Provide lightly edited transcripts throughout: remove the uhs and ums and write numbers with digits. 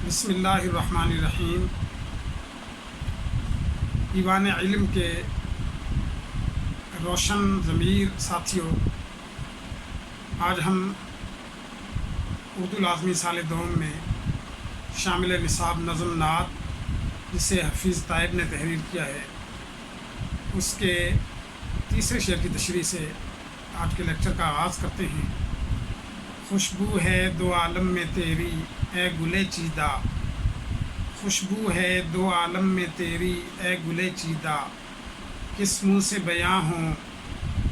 بسم اللہ الرحمن الرحیم۔ ایوان علم کے روشن ضمیر ساتھیوں، آج ہم اردو لازمی سال دوم میں شامل نصاب نظم نعت جسے حفیظ طائب نے تحریر کیا ہے، اس کے تیسرے شعر کی تشریح سے آج کے لیکچر کا آغاز کرتے ہیں۔ خوشبو ہے دو عالم میں تیری اے گلے چیدہ، خوشبو ہے دو عالم میں تیری اے گلے چیدہ، کس منہ سے بیاں ہوں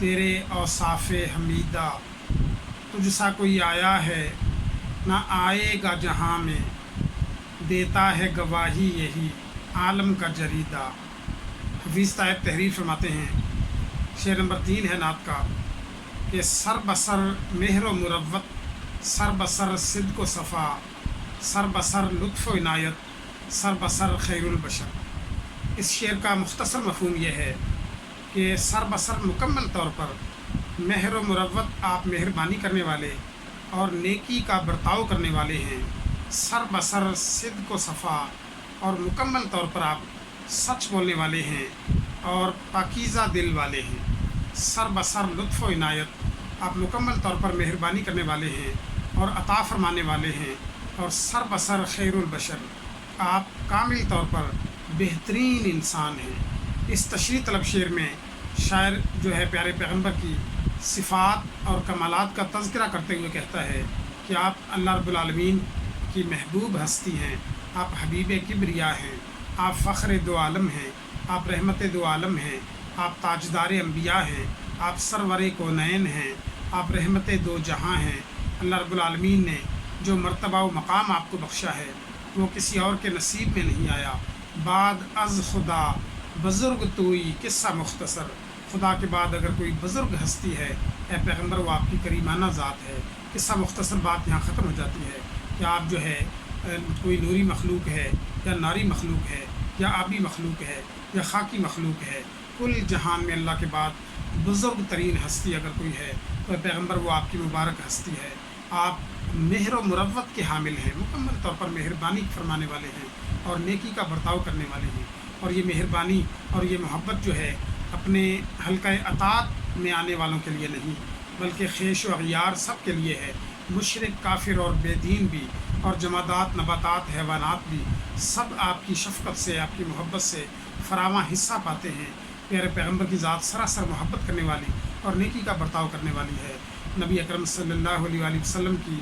تیرے اوصاف حمیدہ، تجھ سا کوئی آیا ہے نہ آئے گا جہاں میں، دیتا ہے گواہی یہی عالم کا جریدہ۔ حفیظ طائب تحریر فرماتے ہیں، شعر نمبر 3 ہے نعت کا، کہ سر بسر مہر و مروت، سر بسر صدق و صفا، سر بسر لطف و عنایت، سر بسر خیر البشر۔ اس شعر کا مختصر مفہوم یہ ہے کہ سر بسر مکمل طور پر مہر و مروت، آپ مہربانی کرنے والے اور نیکی کا برتاؤ کرنے والے ہیں، سر بسر صدق و صفا، اور مکمل طور پر آپ سچ بولنے والے ہیں اور پاکیزہ دل والے ہیں، سر بسر لطف و عنایت، آپ مکمل طور پر مہربانی کرنے والے ہیں اور عطا فرمانے والے ہیں، اور سر بسر خیر البشر، آپ کامل طور پر بہترین انسان ہیں۔ اس تشریح طلب شعر میں شاعر جو ہے پیارے پیغمبر کی صفات اور کمالات کا تذکرہ کرتے ہوئے کہتا ہے کہ آپ اللہ رب العالمین کی محبوب ہستی ہیں، آپ حبیب کبریا ہیں، آپ فخر دو عالم ہیں، آپ رحمت دو عالم ہیں، آپ تاجدار انبیاء ہیں، آپ سرور کونین ہیں، آپ رحمت دو جہاں ہیں۔ اللہ رب العالمین نے جو مرتبہ و مقام آپ کو بخشا ہے وہ کسی اور کے نصیب میں نہیں آیا۔ بعد از خدا بزرگ توئی قصہ مختصر، خدا کے بعد اگر کوئی بزرگ ہستی ہے اے پیغمبر وہ آپ کی کریمانہ ذات ہے۔ قصہ مختصر بات یہاں ختم ہو جاتی ہے کہ آپ جو ہے کوئی نوری مخلوق ہے یا ناری مخلوق ہے یا آبی مخلوق ہے یا خاکی مخلوق ہے، کل جہان میں اللہ کے بعد بزرگ ترین ہستی اگر کوئی ہے تو پیغمبر وہ آپ کی مبارک ہستی ہے۔ آپ مہر و مروت کے حامل ہیں، مکمل طور پر مہربانی فرمانے والے ہیں اور نیکی کا برتاؤ کرنے والے ہیں، اور یہ مہربانی اور یہ محبت جو ہے اپنے حلقہ اطاعت میں آنے والوں کے لیے نہیں بلکہ خیش و اغیار سب کے لیے ہے، مشرک کافر اور بے دین بھی، اور جمادات نباتات حیوانات بھی، سب آپ کی شفقت سے آپ کی محبت سے فراواں حصہ پاتے ہیں۔ پیارے پیغمبر کی ذات سراسر محبت کرنے والی اور نیکی کا برتاؤ کرنے والی ہے۔ نبی اکرم صلی اللہ علیہ وآلہ وسلم کی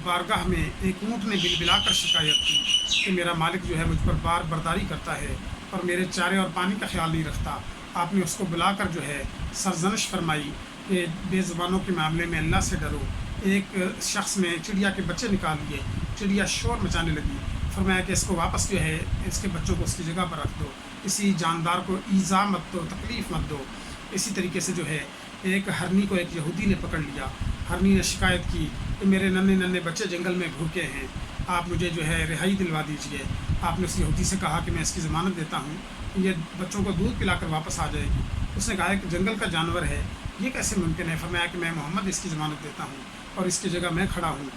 بارگاہ میں ایک اونٹ نے بلا کر شکایت کی کہ میرا مالک جو ہے مجھ پر بار برداری کرتا ہے اور میرے چارے اور پانی کا خیال نہیں رکھتا۔ آپ نے اس کو بلا کر جو ہے سرزنش فرمائی کہ بے زبانوں کے معاملے میں اللہ سے ڈرو۔ ایک شخص نے چڑیا کے بچے نکال لیے، چڑیا شور مچانے لگی، فرمایا کہ اس کو واپس جو ہے اس کے بچوں کو اس کی جگہ پر رکھ دو، کسی جاندار کو ایذا مت دو، تکلیف مت دو۔ اسی طریقے سے جو ہے ایک ہرنی کو ایک یہودی نے پکڑ لیا، ہرنی نے شکایت کی کہ میرے ننھے بچے جنگل میں بھوکے ہیں، آپ مجھے جو ہے رہائی دلوا دیجیے۔ آپ نے اس یہودی سے کہا کہ میں اس کی ضمانت دیتا ہوں، یہ بچوں کو دودھ پلا کر واپس آ جائے گی۔ اس نے کہا کہ جنگل کا جانور ہے، یہ کیسے ممکن ہے؟ فرمایا کہ میں محمد اس کی ضمانت دیتا ہوں اور اس کی جگہ میں کھڑا ہوں۔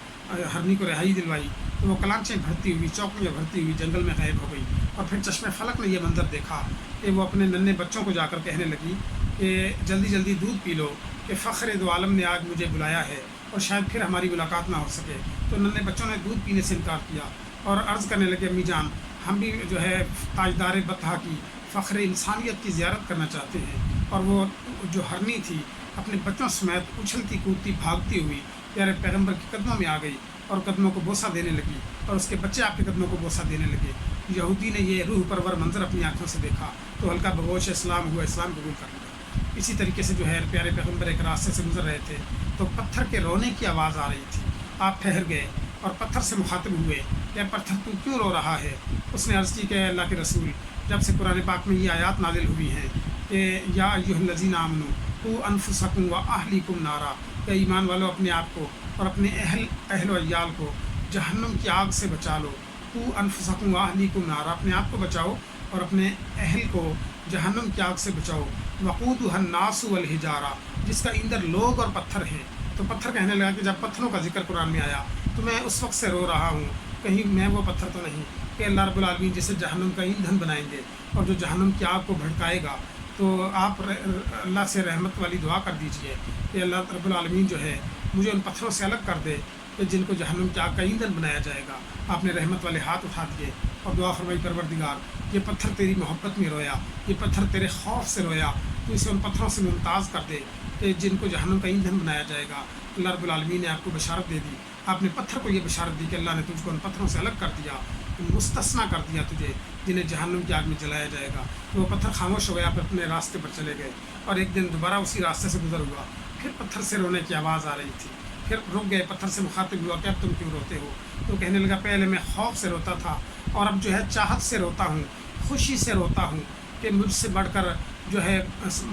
ہرنی کو رہائی دلوائی تو وہ کلانچیں بھرتی ہوئی، چوکیاں بھرتی ہوئی جنگل میں غائب ہو گئی، اور پھر چشمے فلک نے یہ منظر دیکھا کہ وہ اپنے ننھے بچوں کو جا کر کہنے لگی کہ جلدی جلدی دودھ پی لو کہ فخر دو عالم نے آج مجھے بلایا ہے اور شاید پھر ہماری ملاقات نہ ہو سکے۔ تو ننھے بچوں نے دودھ پینے سے انکار کیا اور عرض کرنے لگے، امی جان ہم بھی جو ہے تاجدار بطحا کی فخر انسانیت کی زیارت کرنا چاہتے ہیں۔ اور وہ جو ہرنی تھی اپنے بچوں سمیت اچھلتی کودتی بھاگتی ہوئی پیارے پیغمبر کے قدموں میں آ گئی اور قدموں کو بوسہ دینے لگی، اور اس کے بچے آپ کے قدموں کو بوسہ دینے لگے۔ یہودی نے یہ روح پرور منظر اپنی آنکھوں سے دیکھا تو ہلکا بگوش اسلام ہوا، اسلام قبول کر لیا۔ اسی طریقے سے جو ہے پیارے پیغمبر ایک راستے سے گزر رہے تھے تو پتھر کے رونے کی آواز آ رہی تھی۔ آپ ٹھہر گئے اور پتھر سے مخاطب ہوئے کہ پتھر تو کیوں رو رہا ہے؟ اس نے عرض کی کہ اللہ کے رسول، جب سے قرآن پاک میں یہ آیات نازل ہوئی ہیں کہ یا ایھا الذین آمنوا قوا انفسکم واہلیکم نارا، کہ ایمان والو اپنے آپ کو اور اپنے اہل و عیال کو جہنم کی آگ سے بچا لو۔ قوا انفسکم واہلیکم نارا، اپنے آپ کو بچاؤ اور اپنے اہل کو جہنم کی آگ سے بچاؤ۔ وقودھا الناس والحجارہ، جس کا ایندھن لوگ اور پتھر ہیں۔ تو پتھر کہنے لگا کہ جب پتھروں کا ذکر قرآن میں آیا تو میں اس وقت سے رو رہا ہوں کہیں میں وہ پتھر تو نہیں کہ اللہ رب العالمین جسے جہنم کا ایندھن بنائیں گے اور جو جہنم کی آگ کو بھڑکائے گا، تو آپ اللہ سے رحمت والی دعا کر دیجئے کہ اللہ رب العالمین جو ہے مجھے ان پتھروں سے الگ کر دے کہ جن کو جہنم کی آگ کا ایندھن بنایا جائے گا۔ آپ نے رحمت والے ہاتھ اٹھا دیے اور دعا فرمائی، پروردگار یہ پتھر تیری محبت میں رویا، یہ پتھر تیرے خوف سے رویا، تو اسے ان پتھروں سے ممتاز کر دے کہ جن کو جہنم کا ایندھن بنایا جائے گا۔ اللہ رب العالمین نے آپ کو بشارت دے دی، آپ نے پتھر کو یہ بشارت دی کہ اللہ نے تجھ کو ان پتھروں سے الگ کر دیا، مستثنیٰ کر دیا تجھے جنہیں جہنم کی آگ میں جلایا جائے گا۔ تو وہ پتھر خاموش ہو گیا، پھر اپنے راستے پر چلے گئے، اور ایک دن دوبارہ اسی راستے سے گزر ہوا، پھر پتھر سے رونے کی آواز آ رہی تھی، پھر رک گئے، پتھر سے مخاطب ہوا کہ اب تم کیوں روتے ہو؟ تو کہنے لگا پہلے میں خوف سے روتا تھا اور اب جو ہے چاہت سے روتا ہوں، خوشی سے روتا ہوں کہ مجھ سے بڑھ کر جو ہے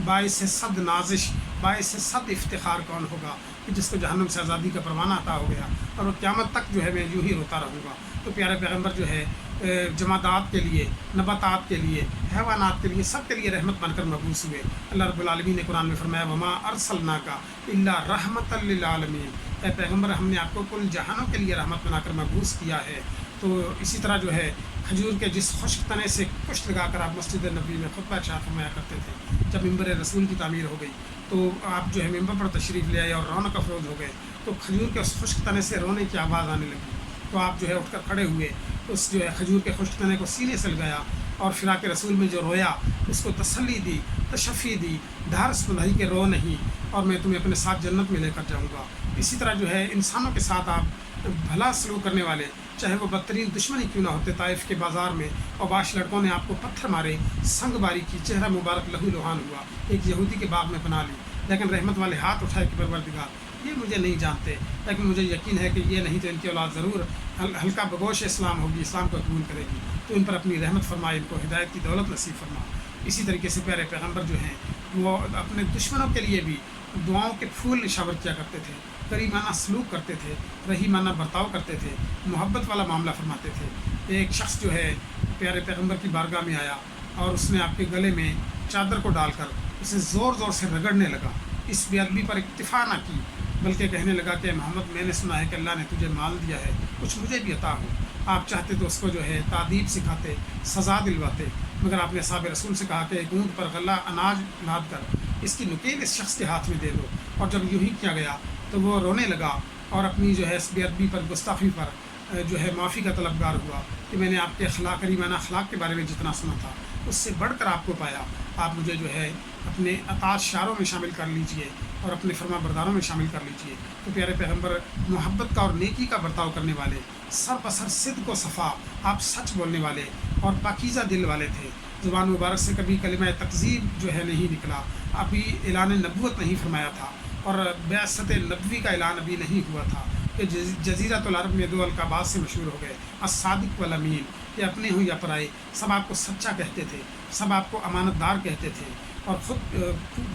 باعث صد نازش، باعث صد افتخار کون ہوگا کہ جس کو جہنم سے آزادی کا پروانہ عطا ہو گیا، اور وہ قیامت تک جو ہے میں یوں ہی روتا رہوں گا۔ تو پیارے پیغمبر جو ہے جمادات کے لیے، نباتات کے لیے، حیوانات کے لیے، سب کے لیے رحمت بن کر مبعوث ہوئے۔ اللہ رب العالمین نے قرآن میں فرمایا وما ارسلناک الا رحمتا للعالمین، اے پیغمبر ہم نے آپ کو کل جہانوں کے لیے رحمت بنا کر مبعوث کیا ہے۔ تو اسی طرح جو ہے کھجور کے جس خشک تنے سے کشت لگا کر آپ مسجد نبوی میں خطبہ ارشاد فرمایا کرتے تھے، جب ممبر رسول کی تعمیر ہو گئی تو آپ جو ہے ممبر پر تشریف لے آئے اور رونق افروز ہو گئے، تو کھجور کے اس خشک تنے سے رونے کی آواز آنے لگی، تو آپ جو ہے اٹھ کر کھڑے ہوئے، اس جو ہے کھجور کے خشک تنے کو سینے سے لگایا اور فراق رسول میں جو رویا اس کو تسلی دی، تشفی دی، ڈھارس بندھائی کہ رو نہیں اور میں تمہیں اپنے ساتھ جنت میں لے کر جاؤں گا۔ اسی طرح جو ہے انسانوں کے ساتھ آپ بھلا سلوک کرنے والے، چاہے وہ بدترین دشمنی کیوں نہ ہوتے، طائف کے بازار میں اوباش لڑکوں نے آپ کو پتھر مارے، سنگ باری کی، چہرہ مبارک لہو لہان ہوا، ایک یہودی کے باغ میں پناہ لی، لیکن رحمت والے ہاتھ اٹھائے کہ پروردگار یہ مجھے نہیں جانتے، لیکن مجھے یقین ہے کہ یہ نہیں تو ان کی اولاد ضرور ہلکا بگوش اسلام ہوگی، اسلام کو قبول کرے گی، تو ان پر اپنی رحمت فرمائے، ان کو ہدایت کی دولت نصیب فرما۔ اسی طریقے سے پیارے پیغمبر جو ہیں وہ اپنے دشمنوں کے لیے بھی دعاؤں کے پھول نشاور کیا کرتے تھے، کریمانہ سلوک کرتے تھے، رحیمانہ برتاؤ کرتے تھے، محبت والا معاملہ فرماتے تھے۔ ایک شخص جو ہے پیارے پیغمبر کی بارگاہ میں آیا اور اس نے آپ کے گلے میں چادر کو ڈال کر اسے زور زور سے رگڑنے لگا، اس بے ادبی پر اکتفا نہ کی بلکہ کہنے لگا کہ محمد میں نے سنا ہے کہ اللہ نے تجھے مال دیا ہے، کچھ مجھے بھی عطا ہو۔ آپ چاہتے تو اس کو جو ہے تادیب سکھاتے، سزا دلواتے، مگر آپ نے اصحاب رسول سے کہا کہ ایک اونٹ پر غلہ اناج لاد کر اس کی نکیل اس شخص کے ہاتھ میں دے دو، اور جب یوں ہی کیا گیا تو وہ رونے لگا اور اپنی جو ہے اس بے ادبی پر، گستاخی پر جو ہے معافی کا طلبگار ہوا کہ میں نے آپ کے اخلاق، کریمانہ اخلاق کے بارے میں جتنا سنا تھا اس سے بڑھ کر آپ کو پایا، آپ مجھے جو ہے اپنے اطاعت شاروں میں شامل کر لیجئے اور اپنے فرما برداروں میں شامل کر لیجئے۔ تو پیارے پیغمبر محبت کا اور نیکی کا برتاؤ کرنے والے، سر بسر صدق و صفا، آپ سچ بولنے والے اور پاکیزہ دل والے تھے۔ زبان مبارک سے کبھی کلمہ تکذیب جو ہے نہیں نکلا، ابھی اعلان نبوت نہیں فرمایا تھا اور بعثت نبوی کا اعلان ابھی نہیں ہوا تھا کہ جزیرۃ العرب میں دو القابات سے مشہور ہو گئے، الصادق والامین، کہ اپنے ہوں یا پرائے سب آپ کو سچا کہتے تھے، سب آپ کو امانت دار کہتے تھے، اور خود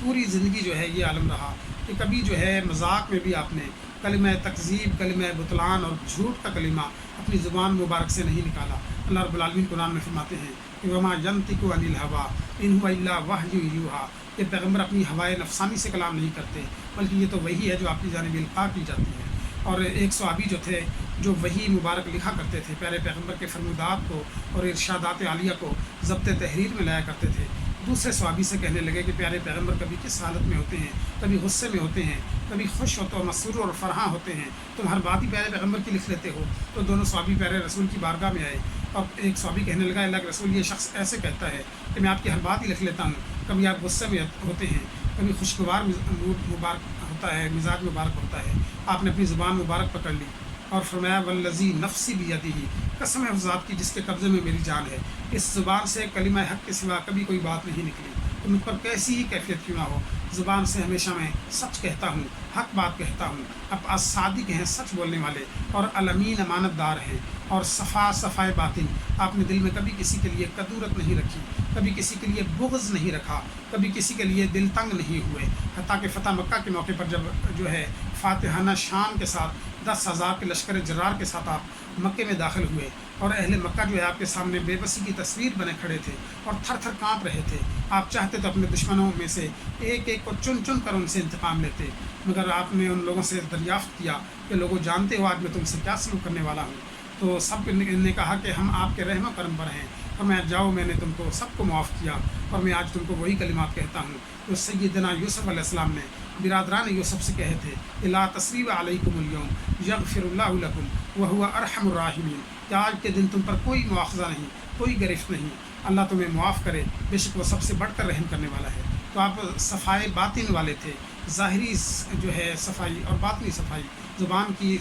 پوری زندگی جو ہے یہ عالم رہا کہ کبھی جو ہے مذاق میں بھی آپ نے کلمہ تکذیب، کلمہ بطلان اور جھوٹ کا کلمہ اپنی زبان مبارک سے نہیں نکالا۔ اللہ رب العالمین قرآن میں فرماتے ہیں کہ وما ینطق عن الہویٰ ان هو الا وحی یوحیٰ، کہ پیغمبر اپنی ہوائے نفسانی سے کلام نہیں کرتے بلکہ یہ تو وہی ہے جو آپ کی جانب القاء کی جاتی ہے۔ اور ایک صحابی جو تھے جو وحی مبارک لکھا کرتے تھے، پیارے پیغمبر کے فرمودات کو اور ارشادات عالیہ کو ضبط تحریر میں لایا کرتے تھے، دوسرے صحابی سے کہنے لگے کہ پیارے پیغمبر کبھی کس حالت میں ہوتے ہیں، کبھی غصے میں ہوتے ہیں، کبھی خوش ہوتے اور مسرور اور فرحاں ہوتے ہیں، تم ہر بات ہی پیارے پیغمبر کی لکھ لیتے ہو۔ تو دونوں صحابی پیارے رسول کی بارگاہ میں آئے اور ایک صحابی کہنے لگا اللہ کے رسول یہ شخص ایسے کہتا ہے کہ میں آپ کی ہر بات ہی لکھ لیتا ہوں، کبھی آپ غصے میں ہوتے ہیں، کبھی خوشگوار موڈ مبارک ہوتا ہے، مزاج مبارک ہوتا ہے۔ آپ نے اپنی زبان مبارک پکڑ لی اور فرمایا والذی نفسی بیدہ، قسم ہے اس ذات کی جس کے قبضے میں میری جان ہے، اس زبان سے کلمہ حق کے سوا کبھی کوئی بات نہیں نکلی، تو مجھ پر کیسی ہی کیفیت کیوں نہ ہو، زبان سے ہمیشہ میں سچ کہتا ہوں، حق بات کہتا ہوں۔ اب صادق ہیں، سچ بولنے والے، اور الامین امانت دار ہیں، اور صفائے باطن، آپ نے دل میں کبھی کسی کے لیے کدورت نہیں رکھی، کبھی کسی کے لیے بغض نہیں رکھا، کبھی کسی کے لیے دل تنگ نہیں ہوئے، حتیٰ کہ فتح مکہ کے موقع پر جب جو ہے فاتحانہ شان کے ساتھ 10,000 کے لشکر جرار کے ساتھ آپ مکے میں داخل ہوئے اور اہل مکہ جو ہے آپ کے سامنے بے بسی کی تصویر بنے کھڑے تھے اور تھر تھر کانپ رہے تھے۔ آپ چاہتے تو اپنے دشمنوں میں سے ایک ایک کو چن چن کر ان سے انتقام لیتے، مگر آپ نے ان لوگوں سے دریافت کیا کہ لوگوں جانتے ہو آج میں تم سے کیا سلوک کرنے والا ہوں، تو سب نے کہا کہ ہم آپ کے رحم و کرم پر ہیں، فرمایا جاؤ میں نے تم کو سب کو معاف کیا اور میں آج تم کو وہی کلمات کہتا ہوں جو سیدنا یوسف علیہ السلام نے برادران یوسف سے کہے تھے، لا تثریب علیکم اليوم یغفر اللہ لکم وہو ارحم الراحمین، کہ آج کے دن تم پر کوئی مواخذہ نہیں، کوئی گرفت نہیں، اللہ تمہیں معاف کرے، بے شک وہ سب سے بڑھ کر رحم کرنے والا ہے۔ تو آپ صفائے باطن والے تھے، ظاہری جو ہے صفائی اور باطنی صفائی، زبان کی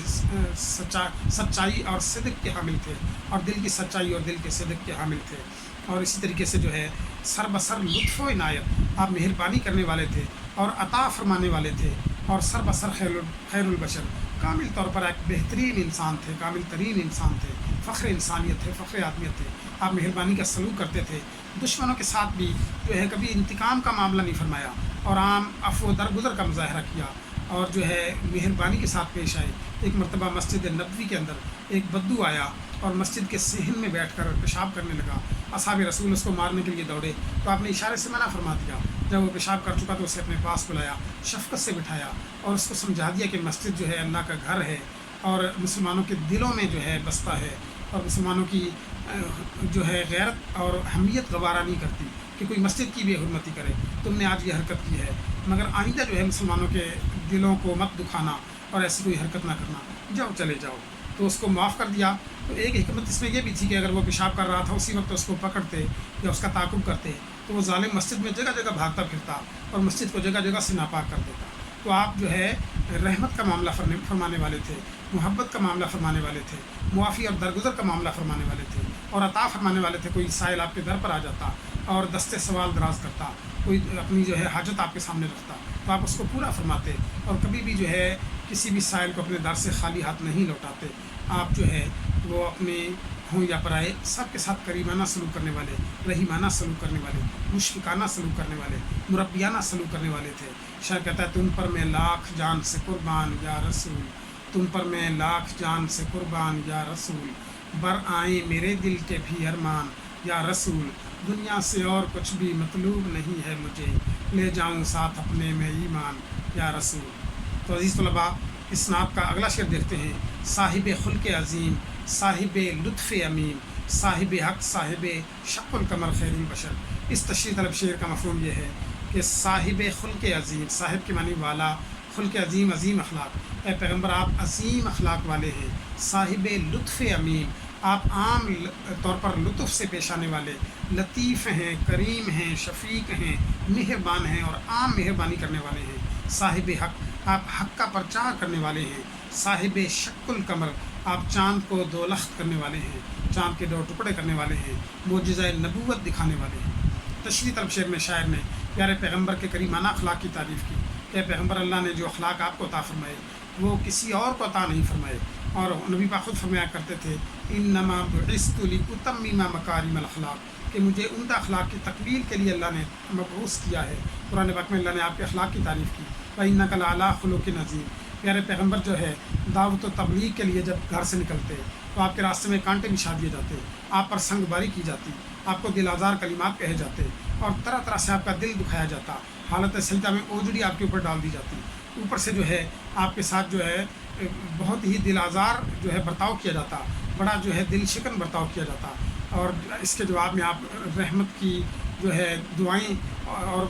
سچائی اور صدق کے حامل تھے، اور دل کی سچائی اور دل کے صدق کے حامل تھے، اور اسی طریقے سے جو ہے سر بسر لطف و عنایت، آپ مہربانی کرنے والے تھے اور عطا فرمانے والے تھے، اور سر بسر خیر البشر، کامل طور پر ایک بہترین انسان تھے، کامل ترین انسان تھے، فخر انسانیت تھے، فخر آدمیت تھے۔ آپ مہربانی کا سلوک کرتے تھے، دشمنوں کے ساتھ بھی جو ہے کبھی انتقام کا معاملہ نہیں فرمایا، اور عام عفو و درگزر کا مظاہرہ کیا، اور جو ہے مہربانی کے ساتھ پیش آئے۔ ایک مرتبہ مسجد نبوی کے اندر ایک بدو آیا اور مسجد کے صحن میں بیٹھ کر پیشاب کرنے لگا، اصحاب رسول اس کو مارنے کے لیے دوڑے، تو آپ نے اشارے سے منع فرما دیا۔ جب وہ پیشاب کر چکا تو اسے اپنے پاس بلایا، شفقت سے بٹھایا، اور اس کو سمجھا دیا کہ مسجد جو ہے اللہ کا گھر ہے، اور مسلمانوں کے دلوں میں جو ہے بستا ہے، اور مسلمانوں کی جو ہے غیرت اور اہمیت گوارا نہیں کرتی کہ کوئی مسجد کی بھی حرمتی کرے۔ تم نے آج یہ حرکت کی ہے، مگر آئندہ جو ہے مسلمانوں کے دلوں کو مت دکھانا اور ایسی کوئی حرکت نہ کرنا، جاؤ چلے جاؤ۔ تو اس کو معاف کر دیا۔ تو ایک حکمت اس میں یہ بھی تھی کہ اگر وہ پیشاب کر رہا تھا اسی وقت اس کو پکڑتے یا اس کا تعاقب کرتے تو وہ ظالم مسجد میں جگہ جگہ بھاگتا پھرتا اور مسجد کو جگہ جگہ سے ناپاک کر دیتا۔ تو آپ جو ہے رحمت کا معاملہ فرمانے والے تھے، محبت کا معاملہ فرمانے والے تھے، معافی اور درگزر کا معاملہ فرمانے والے تھے، اور عطا فرمانے والے تھے۔ کوئی سائل آپ کے در پر آ جاتا اور دستے سوال دراز کرتا، کوئی اپنی جو ہے حاجت آپ کے سامنے رکھتا تو آپ اس کو پورا فرماتے، اور کبھی بھی جو ہے کسی بھی سائل کو اپنے در سے خالی ہاتھ نہیں لوٹاتے۔ آپ جو ہے وہ اپنے ہوں یا پرائے سب کے ساتھ کریمانہ سلوک کرنے والے، رحیمانہ سلوک کرنے والے، مشفقانہ سلوک کرنے والے، مربیانہ سلوک کرنے والے تھے۔ شاعر کہتا ہے تم پر میں لاکھ جان سے قربان یا رسول، تم پر میں لاکھ جان سے قربان یا رسول، بر آئیں میرے دل کے بھی ارمان یا رسول، دنیا سے اور کچھ بھی مطلوب نہیں ہے مجھے، لے جاؤں ساتھ اپنے میں ایمان یا رسول۔ تو عزیز طلباء، اس نعت کا اگلا شعر دیکھتے ہیں۔ صاحب خلق عظیم، صاحب لطف امین، صاحب حق، صاحب شق القمر خیر البشر۔ اس تشریح طلب شعر کا مفہوم یہ ہے کہ صاحب خلق عظیم، صاحب کے معنی والا، خلق عظیم، عظیم اخلاق، اے پیغمبر آپ عظیم اخلاق والے ہیں۔ صاحب لطف امین، آپ عام طور پر لطف سے پیش آنے والے، لطیف ہیں، کریم ہیں، شفیق ہیں، مہربان ہیں اور عام مہربانی کرنے والے ہیں۔ صاحب حق، آپ حق کا پرچار کرنے والے ہیں۔ صاحب شق القمر، آپ چاند کو دو لخت کرنے والے ہیں، چاند کے دو ٹکڑے کرنے والے ہیں، معجزہ نبوت دکھانے والے ہیں۔ تشریح طلب شعر میں شاعر نے پیارے پیغمبر کے کریمانہ اخلاق کی تعریف کی کہ پیغمبر اللہ نے جو اخلاق آپ کو عطا فرمائے وہ کسی اور کو عطا نہیں فرمائے، اور نبی پاک خود فرمایا کرتے تھے انما بعثت لاتمم مکارم الاخلاق، کہ مجھے عمدہ اخلاق کی تکمیل کے لیے اللہ نے مبعوث کیا ہے۔ قرآن پاک میں اللہ نے آپ کے اخلاق کی تعریف کی، وَإِنَّكَ لَعَلَىٰ خُلُقٍ عَظِيمٍ۔ پیارے پیغمبر جو ہے دعوت و تبلیغ کے لیے جب گھر سے نکلتے تو آپ کے راستے میں کانٹے بچھا دیے جاتے، آپ پر سنگ باری کی جاتی، آپ کو دل آزار کلمات کہے جاتے، اور طرح طرح سے آپ کا دل دکھایا جاتا، حالت سجدہ میں اوجڑی آپ کے اوپر ڈال دی جاتی، اوپر سے جو ہے آپ کے ساتھ جو ہے بہت ہی دل آزار جو ہے برتاؤ کیا جاتا، بڑا جو ہے دل شکن برتاؤ کیا جاتا، اور اس کے جواب میں آپ رحمت کی جو ہے دعائیں اور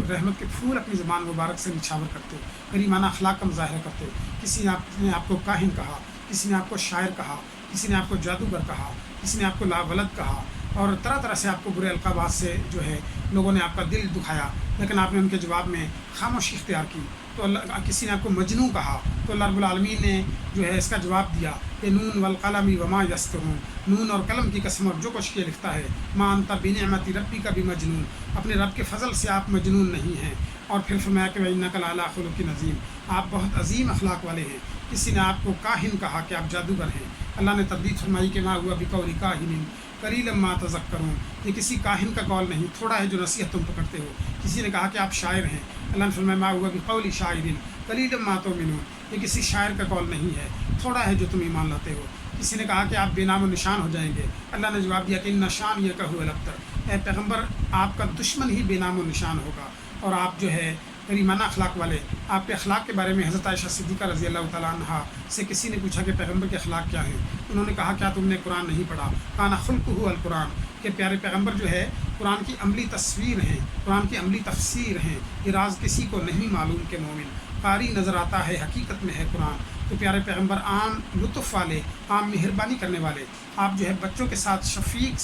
رحمت کے پھول اپنی زبان مبارک سے نچھاور کرتے، کریمانہ اخلاق کا مظاہرہ کرتے۔ کسی نے آپ کو کاہن کہا، کسی نے آپ کو شاعر کہا، کسی نے آپ کو جادوگر کہا، کسی نے آپ کو لاولد کہا، اور طرح طرح سے آپ کو برے القابات سے جو ہے لوگوں نے آپ کا دل دکھایا، لیکن آپ نے ان کے جواب میں خاموشی اختیار کی۔ تو اللہ، کسی نے آپ کو مجنوں کہا تو اللہ رب العالمین نے جو ہے اس کا جواب دیا کہ نون والقلم وما یسطرون، نون اور قلم کی قسم اور جو کچھ کیا لکھتا ہے، ما انت بنعمت ربی کا بمجنون، اپنے رب کے فضل سے آپ مجنون نہیں ہیں۔ اور پھر فرمایا کہ وَإِنَّكَ لَعَلَىٰ خُلُقٍ عَظِيمٍ، آپ بہت عظیم اخلاق والے ہیں۔ کسی نے آپ کو کاہن کہا کہ آپ جادوگر ہیں، اللہ نے تردید فرمائی کہ ما ہوا بقول کاہن قلیلا ما تذکرون، یہ کسی کاہن کا قول نہیں، تھوڑا ہے جو نصیحت تم پکڑتے ہو۔ کسی نے کہا کہ آپ شاعر ہیں، اللہ نے فرمایا ما ہوا بقول شاعر قلیلا ما تؤمنون، یہ کسی شاعر کا قول نہیں ہے، تھوڑا ہے جو تم ایمان لاتے ہو۔ کسی نے کہا کہ آپ بے نام و نشان ہو جائیں گے، اللہ نے جواب دیا کہ ان نشان یہ کہو الابتر، اے پیغمبر آپ کا دشمن ہی بے نام و نشان ہوگا، اور آپ جو ہے کریمانہ اخلاق والے، آپ کے اخلاق کے بارے میں حضرت عائشہ صدیقہ رضی اللہ تعالیٰ عنہ سے کسی نے پوچھا کہ پیغمبر کے اخلاق کیا ہیں؟ انہوں نے کہا کیا تم نے قرآن نہیں پڑھا؟ کانا خلقہ القرآن، کہ پیارے پیغمبر جو ہے قرآن کی عملی تصویر ہیں، قرآن کی عملی تفسیر ہیں، یہ راز کسی کو نہیں معلوم کہ مومن قاری نظر آتا ہے حقیقت میں ہے قرآن۔ تو پیارے پیغمبر عام لطف والے، عام مہربانی کرنے والے، آپ جو ہے بچوں کے ساتھ شفیق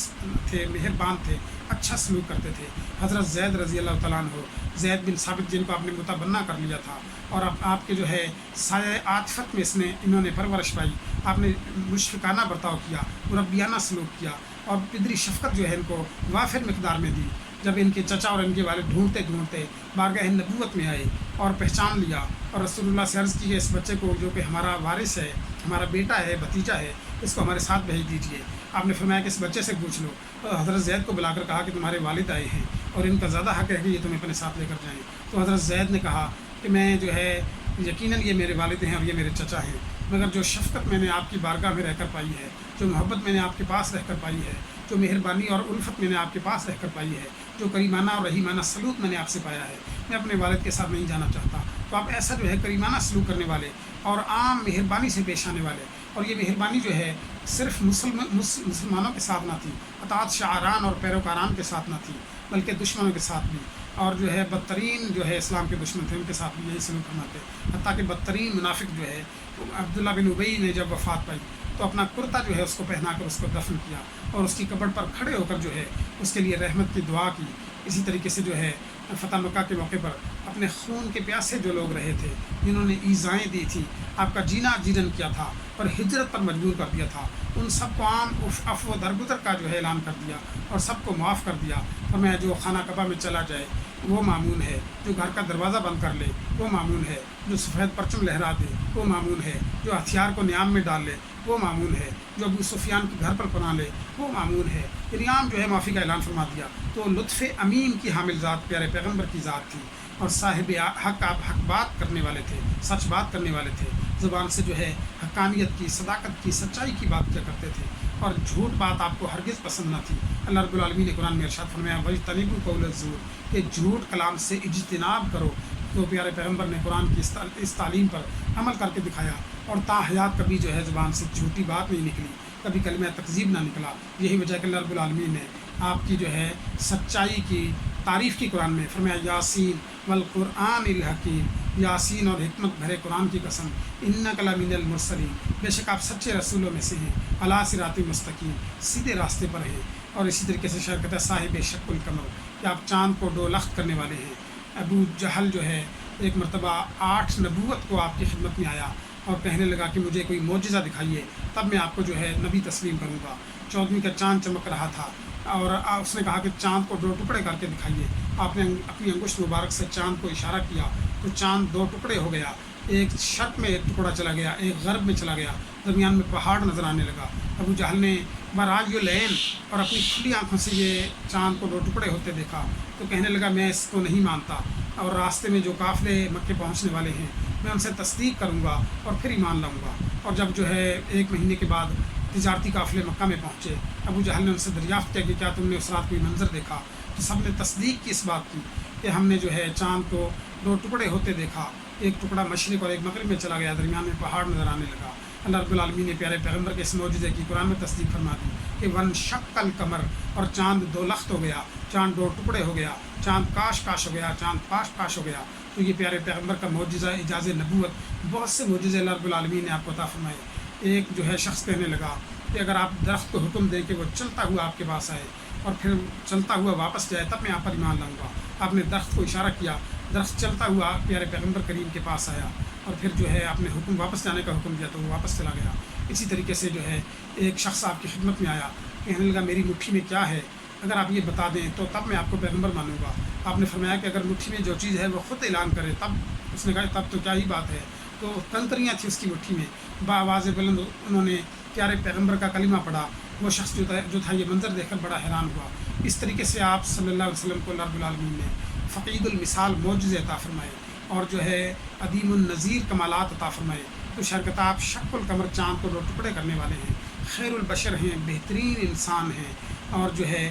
تھے، مہربان تھے، اچھا سلوک کرتے تھے۔ حضرت زید رضی اللہ تعالیٰ عنہ، زید بن ثابت جن کو آپ نے متبنہ کر لیا تھا، اور اب آپ کے جو ہے سایہ عاطفت میں انہوں نے پرورش پائی، آپ نے مشفقانہ برتاؤ کیا، مربیانہ سلوک کیا، اور پدری شفقت جو ہے ان کو وافر مقدار میں دی۔ جب ان کے چچا اور ان کے والد ڈھونڈتے ڈھونڈتے بارگاہ نبوت میں آئے اور پہچان لیا، اور رسول اللہ سے عرض کی کہ اس بچے کو جو کہ ہمارا وارث ہے، ہمارا بیٹا ہے، بھتیجا ہے، اس کو ہمارے ساتھ بھیج دیجیے۔ آپ نے فرمایا کہ اس بچے سے پوچھ لو۔ اور حضرت زید کو بلا کر کہا کہ تمہارے والد آئے ہیں اور ان کا زیادہ حق ہے کہ یہ تمہیں اپنے ساتھ لے کر جائیں۔ تو حضرت زید نے کہا کہ میں جو ہے یقیناً یہ میرے والد ہیں اور یہ میرے چچا ہیں، مگر جو شفقت میں نے آپ کی بارگاہ میں رہ کر پائی ہے، جو محبت میں نے آپ کے پاس رہ کر پائی ہے، جو مہربانی اور الفت میں نے آپ کے پاس رہ کر پائی ہے، جو کریمانہ اور رحیمانہ سلوک میں نے آپ سے پایا ہے، میں اپنے والد کے ساتھ نہیں جانا چاہتا۔ تو آپ ایسا جو ہے کریمانہ سلوک کرنے والے اور عام مہربانی سے پیش آنے والے، اور یہ مہربانی جو ہے صرف مسلمانوں کے ساتھ نہ تھی، اطاعت شعاران اور پیروکاران کے ساتھ نہ تھی، بلکہ دشمنوں کے ساتھ بھی، اور جو ہے بدترین جو ہے اسلام کے دشمن تھے ان کے ساتھ بھی یہی سلوک کرنا تھے۔ حتیٰ کہ بدترین منافق جو ہے عبداللہ بن ابی نے جب وفات پائی تو اپنا کرتا جو ہے اس کو پہنا کر اس کو دفن کیا، اور اس کی قبر پر کھڑے ہو کر جو ہے اس کے لیے رحمت کی دعا کی۔ اسی طریقے سے جو ہے فتح مکہ کے موقع پر اپنے خون کے پیاسے جو لوگ رہے تھے، جنہوں نے ایذائیں دی تھی، آپ کا جینا جیرن کیا تھا اور ہجرت پر مجبور کر دیا تھا، ان سب کو عام عفو و درگزر کا جو ہے اعلان کر دیا اور سب کو معاف کر دیا۔ فرمایا جو خانہ کعبہ میں چلا جائے وہ مامون ہے، جو گھر کا دروازہ بند کر لے وہ مامون ہے، جو سفید پرچم لہرا دے وہ مامون ہے، جو ہتھیار کو نیام میں ڈال لے وہ مامون ہے، جو ابو سفیان کے گھر پر پناہ لے وہ مامون ہے۔ یعنی عام جو ہے معافی کا اعلان فرما دیا۔ تو لطف امین کی حامل ذات پیارے پیغمبر کی ذات تھی، اور صاحب حق، آپ حق بات کرنے والے تھے، سچ بات کرنے والے تھے، زبان سے جو ہے حقانیت کی، صداقت کی، سچائی کی بات کیا کرتے تھے، اور جھوٹ بات آپ کو ہرگز پسند نہ تھی۔ اللہ رب العالمین نے قرآن میں ارشاد فرمایا وَاجْتَنِبُوا قَوْلَ الزُّورِ، کہ جھوٹ کلام سے اجتناب کرو۔ تو پیارے پیغمبر نے قرآن کی اس تعلیم پر عمل کر کے دکھایا، اور تا حیات کبھی جو ہے زبان سے جھوٹی بات نہیں نکلی، کبھی کلمہ تکذیب نہ نکلا۔ یہی وجہ کہ اللہ رب العالمین نے آپ کی جو ہے سچائی کی تعریف کی قرآن میں، فرمایا یاسین والقرآن الحکیم، یاسین اور حکمت بھرے قرآن کی قسم، انک لمن المرسلین، بے شک آپ سچے رسولوں میں سے ہیں، علی صراط مستقیم، سیدھے راستے پر ہیں۔ اور اسی طریقے سے شاعر کہتا ہے صاحب شق القمر، کہ آپ چاند کو ڈولخت کرنے والے ہیں۔ ابو جہل جو ہے ایک مرتبہ 8 نبوت کو آپ کی خدمت میں آیا اور کہنے لگا کہ مجھے کوئی معجزہ دکھائیے، تب میں آپ کو جو ہے نبی تسلیم کروں گا۔ 14ویں کا چاند چمک رہا تھا، اور اس نے کہا کہ چاند کو 2 ٹکڑے کر کے دکھائیے۔ آپ نے اپنی انگشت مبارک سے چاند کو اشارہ کیا تو چاند 2 ٹکڑے ہو گیا، ایک شرق میں ایک ٹکڑا چلا گیا، ایک غرب میں چلا گیا، درمیان میں پہاڑ نظر آنے لگا۔ ابو جہل نے براج لین اور اپنی کھلی آنکھوں سے یہ چاند کو 2 ٹکڑے ہوتے دیکھا تو کہنے لگا میں اس کو نہیں مانتا، اور راستے میں جو قافلے مکے پہنچنے والے ہیں میں ان سے تصدیق کروں گا اور پھر ایمان لاؤں گا۔ اور جب جو ہے 1 مہینے کے بعد تجارتی قافلے مکہ میں پہنچے، ابو جہل نے ان سے دریافت کیا کہ کیا تم نے اس رات کوئی منظر دیکھا؟ تو سب نے تصدیق کی اس بات کی کہ ہم نے جو ہے چاند کو 2 ٹکڑے ہوتے دیکھا، ایک ٹکڑا مشرق اور ایک مغرب میں چلا گیا، درمیان میں پہاڑ نظر آنے لگا۔ اللہ رب العالمین نے پیارے پیغمبر کے اس معجزے کی قرآن میں تصدیق فرما دی کہ وَانشَقَّ الْقَمَرُ، اور چاند 2 لخت ہو گیا، چاند 2 ٹکڑے ہو گیا، چاند کاش کاش ہو گیا، چاند پاش پاش ہو گیا۔ تو یہ پیارے پیغمبر کا معجزہ اعجاز نبوت، بہت سے معجزے اللہ رب العالمین نے آپ کو عطا فرمائے۔ ایک جو ہے شخص کہنے لگا کہ اگر آپ درخت کو حکم دیں کہ وہ چلتا ہوا آپ کے پاس آئے اور پھر چلتا ہوا واپس جائے تب میں آپ پر ایمان لاؤں گا۔ آپ نے درخت کو اشارہ کیا، درخت چلتا ہوا پیارے پیغمبر کریم کے پاس آیا، اور پھر جو ہے آپ نے حکم واپس جانے کا حکم دیا تو وہ واپس چلا گیا۔ اسی طریقے سے جو ہے ایک شخص آپ کی خدمت میں آیا، کہنے لگا میری مٹھی میں کیا ہے، اگر آپ یہ بتا دیں تو تب میں آپ کو پیغمبر مانوں گا۔ آپ نے فرمایا کہ اگر مٹھی میں جو چیز ہے وہ خود اعلان کرے تب۔ اس نے کہا تب تو کیا ہی بات ہے۔ تو کنکریاں تھیں اس کی مٹھی میں، بآواز بلند انہوں نے پیارے پیغمبر کا کلمہ پڑھا۔ وہ شخص جو تھا یہ منظر دیکھ کر بڑا حیران ہوا۔ اس طریقے سے آپ صلی اللہ علیہ وسلم کو اللہ رب العالمین نے فقید المثال معجزے عطا فرمائے، اور جو ہے عدیم النظیر کمالات عطا فرمائے۔ تو شرکت آپ شق القمر، چاند کو 2 ٹکڑے کرنے والے ہیں، خیر البشر ہیں، بہترین انسان ہیں، اور جو ہے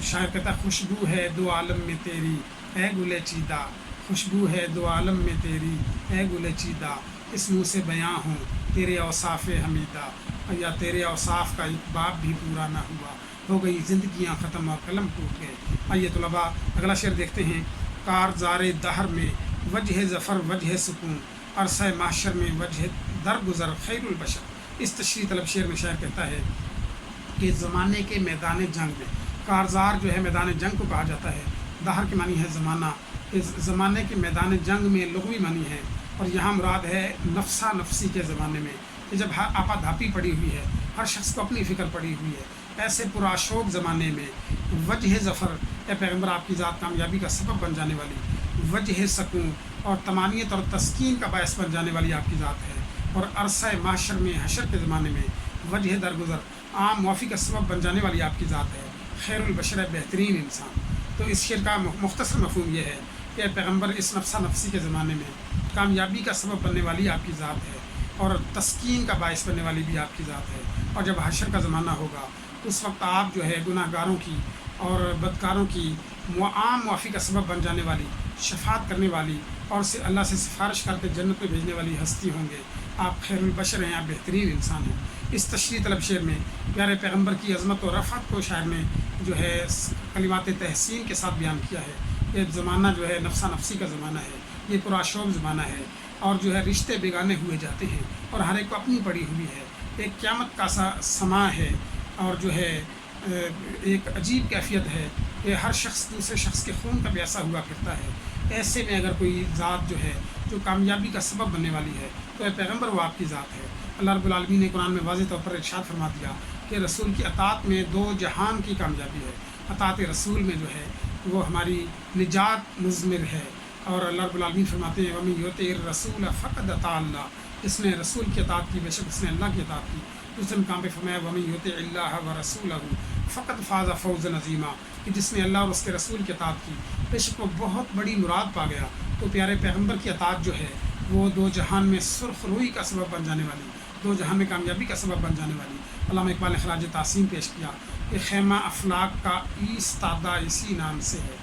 شاعر کہتا ہے خوشبو ہے 2 عالم میں تیری، اے گلے چیدہ خوشبو ہے دو عالم میں تیری، اے گل چیدہ اس منہ سے بیاں ہوں تیرے اوصاف حمیدہ، یا تیرے اوصاف کا ایک باب بھی پورا نہ ہوا، ہو گئی زندگیاں ختم اور قلم ٹوٹ گئے۔ آئیے طلباء اگلا شعر دیکھتے ہیں۔ کارزار دہر میں وجہ ظفر وجہ سکون، عرصہ معاشر میں وجہ درگزر خیر البشر۔ اس تشریح طلب شعر میں شاعر کہتا ہے کہ زمانے کے میدان جنگ میں، کارزار جو ہے میدان جنگ کو کہا جاتا ہے، دہر کی معنی ہے زمانہ، اس زمانے کے میدان جنگ میں لغوی معنی ہے، اور یہاں مراد ہے نفسا نفسی کے زمانے میں، کہ جب آپا دھاپی پڑی ہوئی ہے، ہر شخص کو اپنی فکر پڑی ہوئی ہے، ایسے پراشوق زمانے میں وجہ ظفر، اے پیغمبر آپ کی ذات کامیابی کا سبب بن جانے والی، وجہ سکون اور طمانینت اور تسکین کا باعث بن جانے والی آپ کی ذات ہے، اور عرصہ محشر میں حشر کے زمانے میں وجہ درگزر عام معافی کا سبب بن جانے والی آپ کی ذات ہے، خیر البشر بہترین انسان۔ تو اس شعر کا مختصر مفہوم یہ ہے کہ پیغمبر اس نفسا نفسی کے زمانے میں کامیابی کا سبب بننے والی آپ کی ذات ہے، اور تسکین کا باعث بننے والی بھی آپ کی ذات ہے، اور جب حشر کا زمانہ ہوگا اس وقت آپ جو ہے گناہ گاروں کی اور بدکاروں کی عام معافی کا سبب بن جانے والی، شفاعت کرنے والی، اور اللہ سے سفارش کر کے جنت میں بھیجنے والی ہستی ہوں گے۔ آپ خیر البشر ہیں، آپ بہترین انسان ہیں۔ اس تشریح طلب شعر میں پیارے پیغمبر کی عظمت و رفعت کو شاعر نے جو ہے کلمات تحسین کے ساتھ بیان کیا ہے۔ یہ زمانہ جو ہے نفسا نفسی کا زمانہ ہے، یہ پراشوق زمانہ ہے، اور جو ہے رشتے بیگانے ہوئے جاتے ہیں، اور ہر ایک کو اپنی پڑی ہوئی ہے، ایک قیامت کا سا سما ہے، اور جو ہے ایک عجیب کیفیت ہے کہ ہر شخص دوسرے شخص کے خون کا پیاسا ہوا پھرتا ہے۔ ایسے میں اگر کوئی ذات جو ہے جو کامیابی کا سبب بننے والی ہے تو اے پیغمبر وہ آپ کی ذات ہے۔ اللہ رب العالمین نے قرآن میں واضح طور پر ارشاد فرما دیا کہ رسول کی اطاعت میں دو جہان کی کامیابی ہے۔ اطاعت رسول میں جو ہے وہ ہماری نجات مضمر ہے، اور اللہ رب العالمین فرماتے ہیں وَمَن یُطِعِ الرَّسُولَ فَقَدْ اطاع اللَّهَ، جس نے رسول کی اطاعت کی بے شک اس نے اللہ کی اطاعت کی۔ دوسرے مقام پہ فرمایا وَمَن یُطِعِ اللَّهَ وَرَسُولَهُ فَقَدْ فَازَ فَوْزًا عَظِیمًا، کہ جس نے اللہ اور اس کے رسول کی اطاعت کی بے شک وہ بہت بڑی مراد پا گیا۔ تو پیارے پیغمبر کی اطاعت جو ہے وہ دو جہان میں سرخ روئی کا سبب بن جانے والی، دو جہان میں کامیابی کا سبب بن جانے والی۔ علامہ اقبال نے خراج تحسین پیش کیا کہ خیمہ افلاک کا ایستادہ اسی نام سے ہے،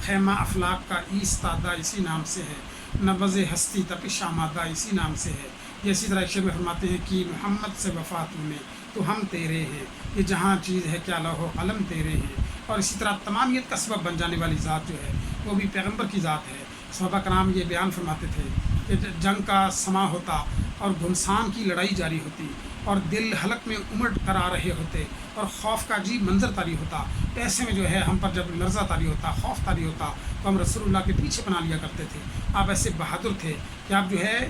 خیمہ افلاک کا ایستادہ اسی نام سے ہے، نبض ہستی تپش آمادہ اسی نام سے ہے۔ یہ اسی طرح شعر میں فرماتے ہیں کہ محمد سے وفا تو نے تو ہم تیرے ہیں، یہ جہاں چیز ہے کیا لوح و قلم تیرے ہیں۔ اور اسی طرح تمامیت کا سبب بن جانے والی ذات جو ہے وہ بھی پیغمبر کی ذات ہے۔ صحابہ کرام یہ بیان فرماتے تھے کہ جنگ کا سما ہوتا اور گھمسان کی لڑائی جاری ہوتی، اور دل حلق میں امٹ کر آ رہے ہوتے، اور خوف کا عجیب منظر طاری ہوتا، ایسے میں جو ہے ہم پر جب لرزہ طاری ہوتا، خوف طاری ہوتا، تو ہم رسول اللہ کے پیچھے بنا لیا کرتے تھے۔ آپ ایسے بہادر تھے کہ آپ جو ہے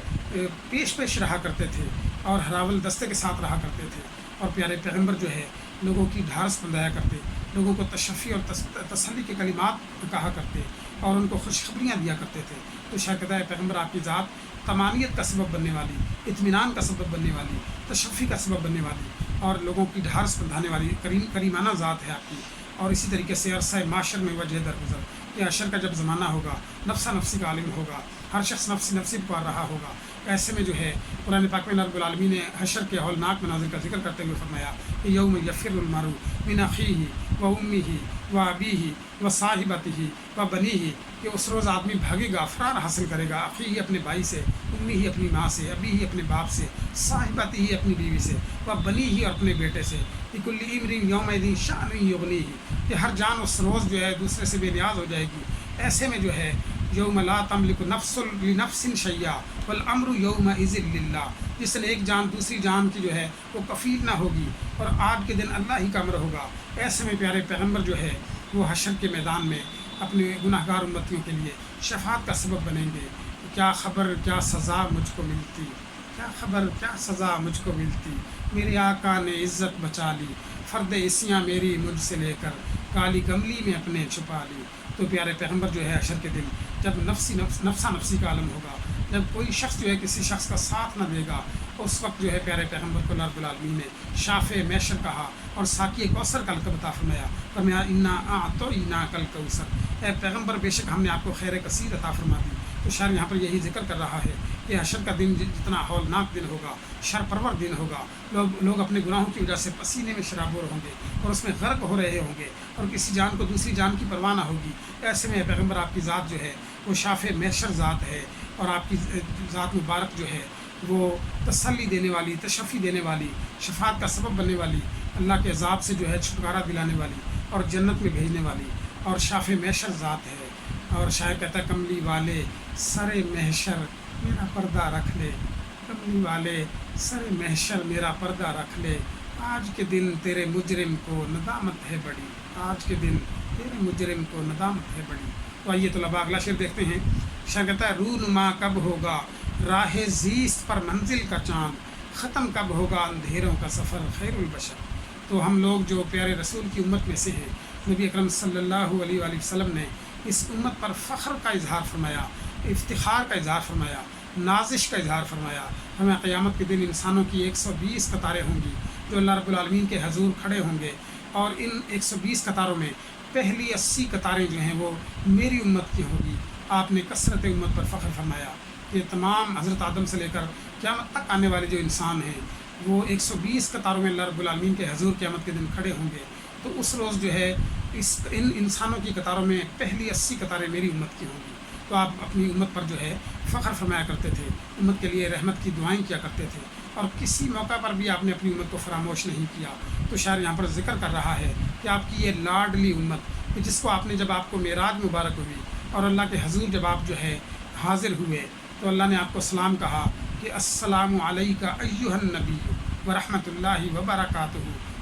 پیش رہا کرتے تھے، اور ہراول دستے کے ساتھ رہا کرتے تھے، اور پیارے پیغمبر جو ہے لوگوں کی ڈھارس بندھایا کرتے، لوگوں کو تشفی اور تسلی کے کلمات کہا کرتے، اور ان کو خوشخبریاں دیا کرتے تھے۔ تو شاید پیغمبر آپ کی ذات طمانینت کا سبب بننے والی، اطمینان کا سبب بننے والی، تشفی کا سبب بننے والی، اور لوگوں کی ڈھارس بندھانے والی کریمانہ ذات ہے آپ کی۔ اور اسی طریقے سے عرصہ معاشر میں وجہ درگزر، کہ حشر کا جب زمانہ ہوگا، نفسا نفسی کا عالم ہوگا، ہر شخص نفسی نفسی پکار رہا ہوگا، ایسے میں جو ہے قرآن پاک میں رب العالمین نے حشر کے ہولناک مناظر کا ذکر کرتے ہوئے فرمایا کہ یوم یفر المرء من اخیہ و امہ و ابیہ و صاحبتہ و بنیہ، کہ اس روز آدمی بھاگے گا، فرار حاصل کرے گا، اخیہ اپنے بھائی سے، امی ہی اپنی ماں سے، ابی ہی اپنے باپ سے، صاحبت ہی اپنی بیوی سے، و بنی ہی اور اپنے بیٹے سے، لکل امرئ یومئذ شأن یغنیہ، کہ ہر جان اس روز جو ہے دوسرے سے بے نیاز ہو جائے گی۔ ایسے میں جو ہے یوم لا تملک نفس لنفس شیئا والامر یومئذ للہ، جس نے ایک جان دوسری جان کی جو ہے وہ کفیل نہ ہوگی، اور آج کے دن اللہ ہی کا امر ہوگا۔ ایسے میں پیارے پیغمبر جو ہے وہ حشر کے میدان میں اپنے گناہ گار امتیوں کے لیے شفاعت کا سبب بنیں گے۔ کیا خبر کیا سزا مجھ کو ملتی، کیا خبر کیا سزا مجھ کو ملتی، میرے آقا نے عزت بچا لی، فرد عصیاں میری مجھ سے لے کر کالی گملی میں اپنے چھپا لی۔ تو پیارے پیغمبر جو ہے حشر کے دن جب نفسا نفسی کا عالم ہوگا، جب کوئی شخص جو ہے کسی شخص کا ساتھ نہ دے گا، اس وقت جو ہے پیارے پیغمبر کو رب العالمین نے شافع میشر کہا اور ساقی کوثر کا لقب عطا فرمایا انا اعطیناک الکوثر، اے پیغمبر بے شک ہم نے آپ کو خیر کثیر عطا فرما دی۔ تو شاعر یہاں پر یہی ذکر کر رہا ہے کہ حشر کا دن جتنا ہولناک دن ہوگا، شر پرور دن ہوگا، لوگ اپنے گناہوں کی وجہ سے پسینے میں شرابور ہوں گے اور اس میں غرق ہو رہے ہوں گے، اور کسی جان کو دوسری جان کی پرواہ نہ ہوگی۔ ایسے میں پیغمبر آپ کی ذات جو ہے وہ شافع محشر ذات ہے، اور آپ کی ذات مبارک جو ہے وہ تسلی دینے والی، تشفی دینے والی، شفاعت کا سبب بننے والی، اللہ کے عذاب سے جو ہے چھٹکارا دلانے والی اور جنت میں بھیجنے والی اور شافع محشر ذات ہے۔ اور شاعر کہتا ہے کملی والے سر محشر میرا پردہ رکھ لے، کملی والے سر محشر میرا پردہ رکھ لے، آج کے دن تیرے مجرم کو ندامت ہے بڑی، آج کے دن تیرے مجرم کو ندامت ہے بڑی۔ تو آئیے طلباء اگلا شعر دیکھتے ہیں۔ شاعر کہتا ہے رونما کب ہوگا راہ زیست پر منزل کا چاند، ختم کب ہوگا اندھیروں کا سفر خیر البشر۔ تو ہم لوگ جو پیارے رسول کی امت میں سے ہیں، نبی اکرم صلی اللہ علیہ وآلہ وسلم نے اس امت پر فخر کا اظہار فرمایا، افتخار کا اظہار فرمایا، نازش کا اظہار فرمایا۔ ہمیں قیامت کے دن انسانوں کی 120 قطاریں ہوں گی جو اللہ رب العالمین کے حضور کھڑے ہوں گے، اور ان 120 قطاروں میں پہلی 80 قطاریں جو ہیں وہ میری امت کی ہوں گی۔ آپ نے کثرت امت پر فخر فرمایا کہ تمام حضرت آدم سے لے کر قیامت تک آنے والے جو انسان ہیں وہ 120 قطاروں میں اللہ رب العالمین کے حضور قیامت کے دن کھڑے ہوں گے۔ تو اس روز جو ہے ان انسانوں کی قطاروں میں پہلی 80 قطاریں میری امت کی ہوں گی۔ تو آپ اپنی امت پر جو ہے فخر فرمایا کرتے تھے، امت کے لیے رحمت کی دعائیں کیا کرتے تھے، اور کسی موقع پر بھی آپ نے اپنی امت کو فراموش نہیں کیا۔ تو شاعر یہاں پر ذکر کر رہا ہے کہ آپ کی یہ لاڈلی امت کہ جس کو آپ نے جب آپ کو معراج مبارک ہوئی اور اللہ کے حضور جب آپ جو ہے حاضر ہوئے تو اللہ نے آپ کو سلام کہا کہ السلام علیکہ ایھا النبی ورحمۃ اللہ وبرکاتہ،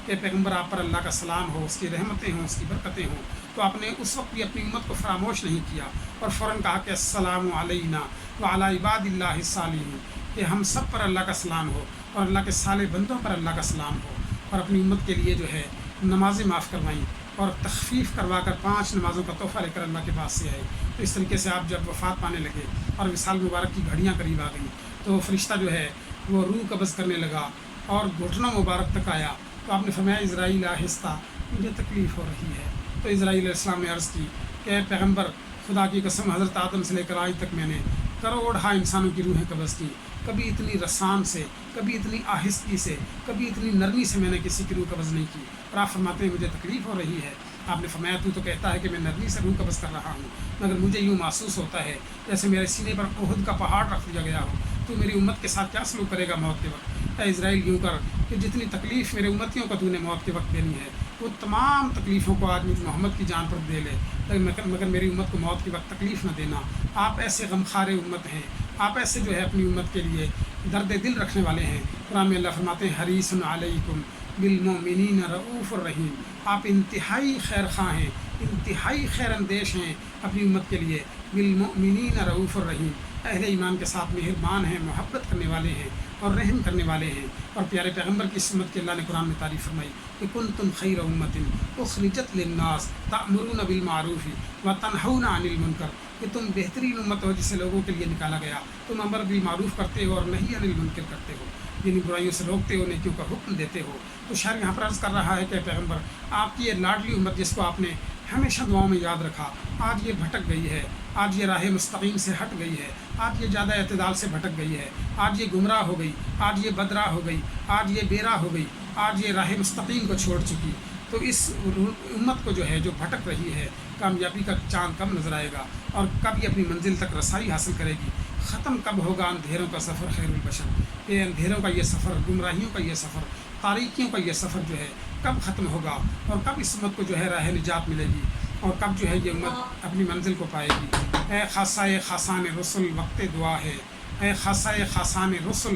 کہ پیغمبر آپ پر اللہ کا سلام ہو، اس کی رحمتیں ہوں، اس کی برکتیں ہوں۔ تو آپ نے اس وقت بھی اپنی امت کو فراموش نہیں کیا اور فوراً کہا کہ السلام علینا وعلی عباد اللہ الصالحین، کہ ہم سب پر اللہ کا سلام ہو اور اللہ کے صالح بندوں پر اللہ کا سلام ہو۔ اور اپنی امت کے لیے جو ہے نمازیں معاف کروائیں اور تخفیف کروا کر 5 نمازوں کا تحفہ لے کر اللہ کے پاس سے آئے۔ تو اس طریقے سے آپ جب وفات پانے لگے اور وصال مبارک کی گھڑیاں قریب آ گئیں تو فرشتہ جو ہے وہ روح قبض کرنے لگا اور گھٹنوں مبارک تک آیا، تو آپ نے فرمایا اسرائیل آہستہ، مجھے تکلیف ہو رہی ہے۔ تو اسرائیل علیہ السلام نے عرض کی کہ اے پیغمبر، خدا کی قسم حضرت آدم سے لے کر آج تک میں نے کروڑہا انسانوں کی روحیں قبض کی، کبھی اتنی رسان سے، کبھی اتنی آہستگی سے، کبھی اتنی نرمی سے میں نے کسی کی روح قبض نہیں کی، اور آپ فرماتے ہیں مجھے تکلیف ہو رہی ہے۔ آپ نے فرمایا تو کہتا ہے کہ میں نرمی سے روح قبض کر رہا ہوں، مگر مجھے یوں محسوس ہوتا ہے جیسے میرے سینے پر احد کا پہاڑ رکھ دیا گیا ہو۔ تو میری امت کے ساتھ کیا سلوک کرے گا موت کے وقت؟ اے اسرائیل یوں کر کہ جتنی تکلیف میرے امتیوں کو تو نے موت کے وقت دینی ہے وہ تمام تکلیفوں کو آج مجھ محمد کی جان پر دے لے، مگر میری امت کو موت کے وقت تکلیف نہ دینا۔ آپ ایسے غمخوار امت ہیں، آپ ایسے جو ہے اپنی امت کے لیے درد دل رکھنے والے ہیں۔ قرآن میں اللہ فرماتے ہیں حریص علیکم بالمؤمنین رؤوف الرحیم، آپ انتہائی خیر خواہ ہیں، انتہائی خیر اندیش ہیں اپنی امت کے لیے۔ بالمؤمنین رؤوف الرحیم، اہل ایمان کے ساتھ مہربان ہیں، محبت کرنے والے ہیں اور رحم کرنے والے ہیں۔ اور پیارے پیغمبر کی سمت کی اللہ نے قرآن میں تعریف فرمائی کہ کنتم خیر امت اخرجت للناس تأمرون بالمعروف وتنہون عن المنکر، کہ تم بہترین امت ہو جسے لوگوں کے لیے نکالا گیا، تم امر بالمعروف کرتے ہو اور نہی عن المنکر کرتے ہو، یعنی برائیوں سے روکتے ہو، نیکیوں کا حکم دیتے ہو۔ تو شاعر یہاں پر عرض کر رہا ہے کہ پیغمبر، آپ کی یہ لاڈلی امت جس کو آپ نے ہمیشہ دعاؤں میں یاد رکھا، آج یہ بھٹک گئی ہے، آج یہ راہ مستقیم سے ہٹ گئی ہے، آج یہ زیادہ اعتدال سے بھٹک گئی ہے، آج یہ گمراہ ہو گئی، آج یہ بدراہ ہو گئی، آج یہ بیراہ ہو گئی، آج یہ راہ مستقیم کو چھوڑ چکی۔ تو اس امت کو جو ہے جو بھٹک رہی ہے، کامیابی کا چاند کب نظر آئے گا اور کب یہ اپنی منزل تک رسائی حاصل کرے گی؟ ختم کب ہوگا اندھیروں کا سفر خیر البشر، یہ اندھیروں کا یہ سفر، گمراہیوں کا یہ سفر، تاریکیوں کا یہ سفر جو ہے کب ختم ہوگا اور کب اس امت کو جو ہے راہ نجات ملے گی اور کب جو ہے یہ امت اپنی منزل کو پائے گی؟ اے خاصۂ خاصان رسل وقت دعا ہے، اے خاصۂ خاصان رسل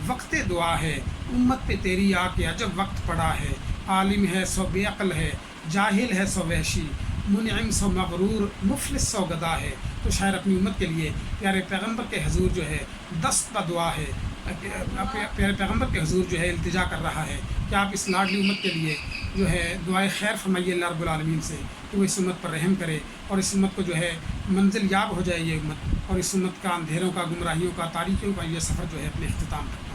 وقت دعا ہے، امت پہ تیری آ کے عجب وقت پڑا ہے، عالم ہے سو بے عقل ہے، جاہل ہے سو وحشی، منعم سو مغرور، مفلس سو گدا ہے۔ تو شاعر اپنی امت کے لیے پیارے پیغمبر کے حضور جو ہے دست بدعا ہے، پیارے پیغمبر کے حضور جو ہے التجا کر رہا ہے کہ آپ اس لاڈلی امت کے لیے جو ہے دعائے خیر فرمائیے اللہ رب العالمین سے کہ وہ اس امت پر رحم کرے اور اس امت کو جو ہے منزل یاب ہو جائے یہ امت، اور اس امت کا اندھیروں کا، گمراہیوں کا، تاریکیوں کا یہ سفر جو ہے اپنے اختتام تک